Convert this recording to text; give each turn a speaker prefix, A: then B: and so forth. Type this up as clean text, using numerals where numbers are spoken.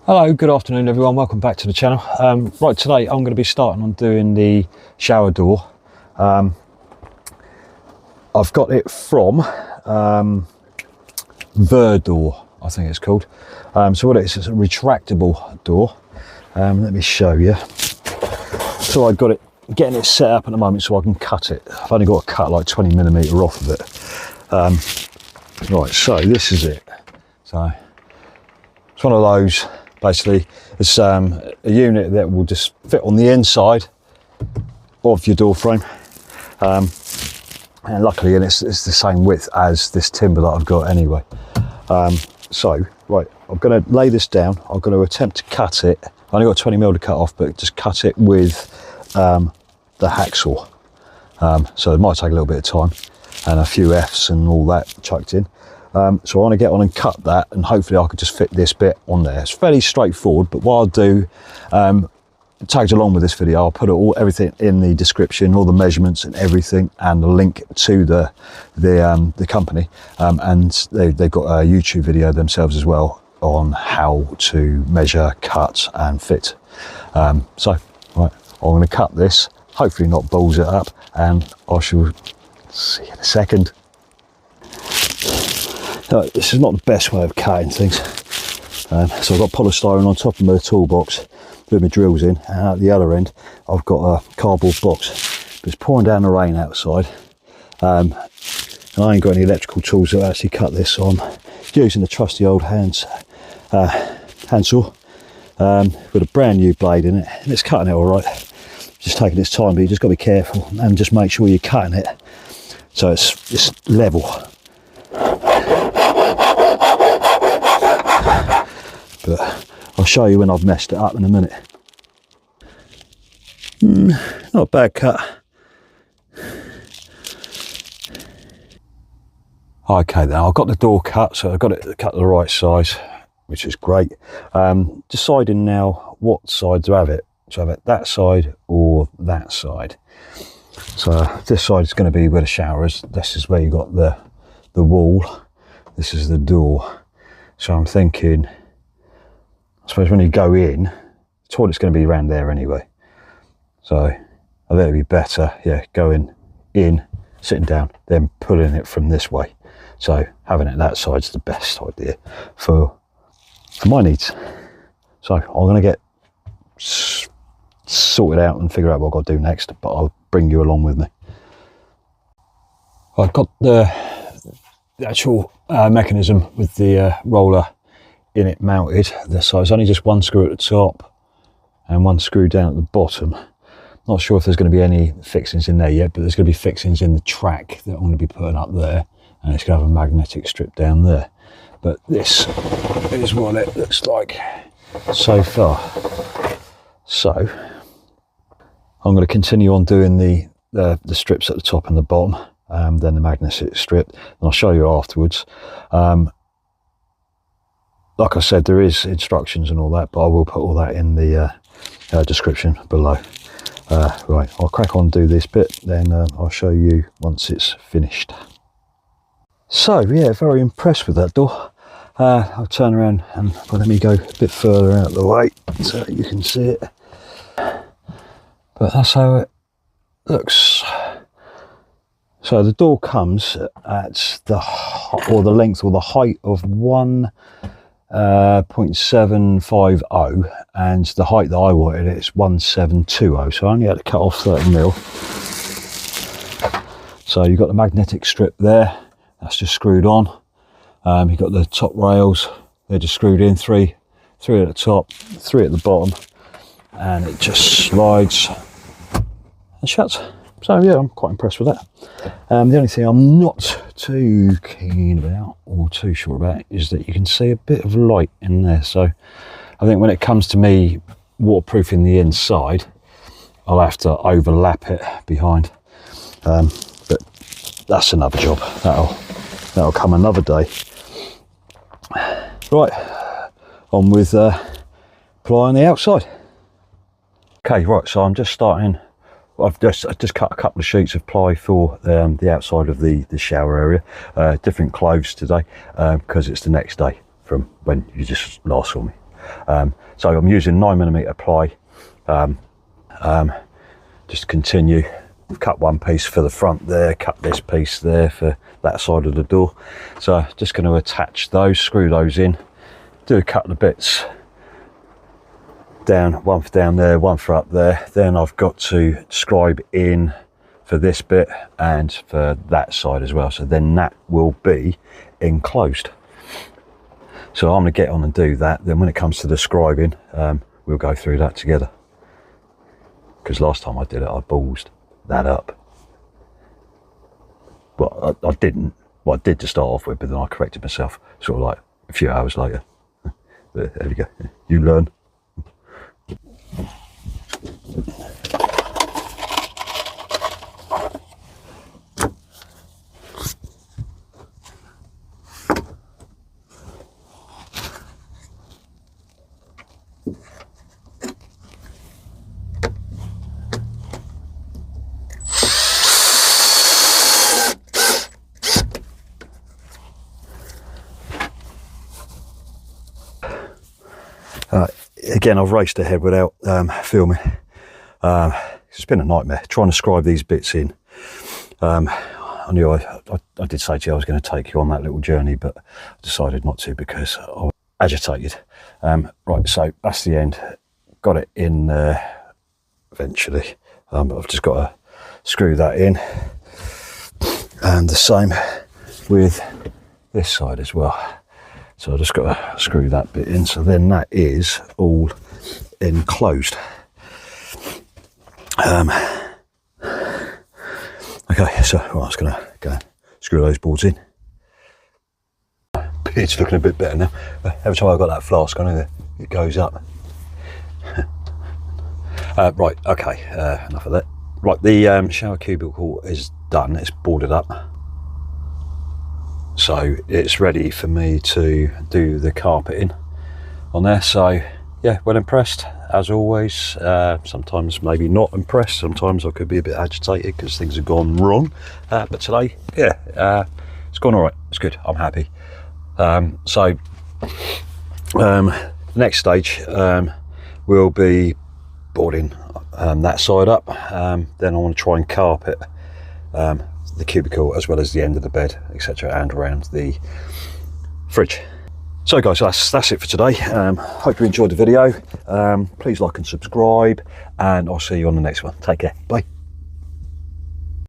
A: Hello, good afternoon everyone, welcome back to the channel. Right, today I'm going to be starting on doing the shower door. I've got it from Verdor, I think it's called. So what it is, it's a retractable door. Let me show you. So I've got it, getting it set up at the moment so I can cut it. I've only got to cut like 20mm off of it. Right, so this is it. So it's one of those. Basically, it's a unit that will just fit on the inside of your door frame, and luckily it's the same width as this timber that I've got anyway. So right, I'm going to lay this down. I'm going to attempt to cut it. I've only got 20mm to cut off, but just cut it with the hacksaw. So it might take a little bit of time and a few F's and all that chucked in. So I want to get on and cut that, and hopefully I could just fit this bit on there. It's fairly straightforward, but what I'll do, tagged along with this video, I'll put everything in the description, all the measurements and everything, and the link to the company. And they've got a YouTube video themselves as well on how to measure, cut and fit. So right, I'm going to cut this, hopefully not balls it up, and I shall see you in a second. This is not the best way of cutting things. So I've got polystyrene on top of my toolbox with my drills in, and at the other end I've got a cardboard box. But it's pouring down the rain outside, and I ain't got any electrical tools that actually cut this on. Using the trusty old handsaw with a brand new blade in it, and it's cutting it all right. Just taking its time, but you just got to be careful and just make sure you're cutting it so it's level. But I'll show you when I've messed it up in a minute. Not a bad cut. Okay then, I've got the door cut, so I've got it cut to the right size, which is great. Deciding now what side to have it. So have it that side or that side. So this side is going to be where the shower is. This is where you got the wall. This is the door. So I'm thinking, I suppose when you go in, the toilet's going to be around there anyway. So I think it'd be better, yeah, going in, sitting down, then pulling it from this way. So having it that side's the best idea for my needs. So I'm going to get sorted out and figure out what I've got to do next, but I'll bring you along with me. I've got the actual mechanism with the roller in it mounted. So it's only just one screw at the top and one screw down at the bottom. Not sure if there's going to be any fixings in there yet, but there's going to be fixings in the track that I'm going to be putting up there, and it's going to have a magnetic strip down there. But this is what it looks like so far. So I'm going to continue on doing the strips at the top and the bottom, then the magnetic strip, and I'll show you afterwards. Like I said, there is instructions and all that, but I will put all that in the description below. Right, I'll crack on and do this bit, then I'll show you once it's finished. So yeah, very impressed with that door. I'll turn around and let me go a bit further out of the way so you can see it. But that's how it looks. So the door comes at the length or the height of 1.750, and the height that I wanted is 1720, so I only had to cut off 30mm. So you've got the magnetic strip there, that's just screwed on. You've got the top rails, they're just screwed in, three at the top, 3 at the bottom, and it just slides and shuts. So yeah, I'm quite impressed with that. The only thing I'm not too keen about or too sure about is that you can see a bit of light in there. So I think when it comes to me waterproofing the inside, I'll have to overlap it behind. But that's another job. That'll come another day. Right, on with applying the outside. Okay, right, so I'm just starting. I've just cut a couple of sheets of ply for the outside of the shower area. Different clothes today because it's the next day from when you just last saw me. So I'm using 9mm ply, just to continue. Cut one piece for the front there, cut this piece there for that side of the door. So just going to attach those, screw those in, do a couple of bits down, one for down there, one for up there. Then I've got to scribe in for this bit and for that side as well. So then that will be enclosed. So I'm going to get on and do that. Then when it comes to the scribing, we'll go through that together. Because last time I did it, I ballsed that up. Well, I didn't. Well, I did to start off with, but then I corrected myself sort of like a few hours later. But there we go. You learn. Again, I've raced ahead without filming. It's been a nightmare trying to scribe these bits in. I knew I did say to you I was going to take you on that little journey, but I decided not to because I was agitated. Right, so that's the end. Got it in there eventually. I've just got to screw that in. And the same with this side as well. So I just got to screw that bit in. So then that is all enclosed. Okay, so I'm just going to go and screw those boards in. It's looking a bit better now. Every time I've got that flask on it, it goes up. Right, okay, enough of that. Right, the shower cubicle is done. It's boarded up. So it's ready for me to do the carpeting on there. So yeah, well impressed as always. Sometimes maybe not impressed. Sometimes I could be a bit agitated because things have gone wrong. But today, yeah, it's gone all right. It's good. I'm happy. Next stage will be boarding that side up. Then I want to try and carpet the cubicle as well as the end of the bed, etc., and around the fridge. So guys, that's it for today. Hope you enjoyed the video. Please like and subscribe, and I'll see you on the next one. Take care. Bye.